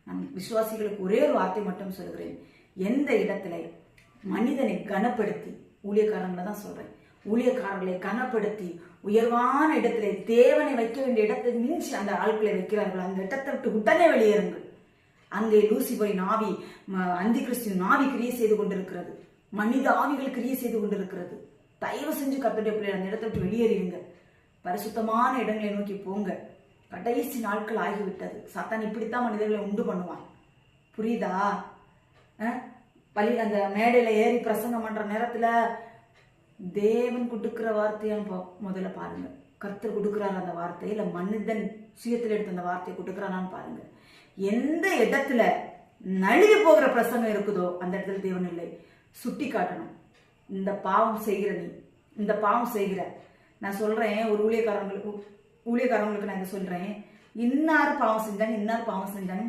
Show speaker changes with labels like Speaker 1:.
Speaker 1: நான் விசுவாசிகளுக்கு ஒரே ஒரு வார்த்தை மட்டும் சொல்கிறேன். எந்த இடத்துல மனிதனை கனப்படுத்தி, ஊழியக்காரங்களை தான் சொல்றேன், ஊழியக்காரர்களை கனப்படுத்தி உயர்வான இடத்துல தேவனை வைக்க வேண்டிய இடத்தை மிஞ்சி அந்த ஆட்களை வைக்கிறார்கள், அந்த இடத்தை விட்டு உடனே வெளியேறுங்கள். அங்கே லூசிபரின் ஆவி, அந்தி கிறிஸ்துவின் ஆவி கிரியை செய்து கொண்டிருக்கிறது, மனித ஆவிகள் கிரியை செய்து கொண்டிருக்கிறது. தயவு செஞ்சு கர்த்தருடைய பிள்ளைகள் அந்த இடத்தை விட்டு வெளியேறிடுங்க. பரிசுத்தமான இடங்களை நோக்கி போங்க. கடைசி நாட்கள் ஆகிவிட்டது. சாத்தான் இப்படித்தான் மனிதர்களை உண்டு பண்ணுவான். புரியுதா? அந்த மேடையில ஏறி பிரசங்கம் பண்ற நேரத்துல தேவன் கொடுக்கிற வார்த்தையான்னு முதல்ல பாருங்க. கர்த்தர் கொடுக்கிறார் அந்த வார்த்தை, இல்ல மனிதன் சுயத்தில் எடுத்து அந்த வார்த்தையை கொடுக்கிறானான்னு பாருங்க. எந்த இடத்துல நழுவி போகிற பிரசங்கம் இருக்குதோ அந்த இடத்துல தேவன் இல்லை. சுட்டி காட்டணும். இந்த பாவம் செய்கிற நீ, இந்த பாவம் செய்கிற, நான் சொல்றேன் ஒரு ஊழியக்காரங்களுக்கு நான் இதை சொல்றேன், இன்னார் பாவம் செஞ்சாங்க, இன்னார் பாவம் செஞ்சாங்க.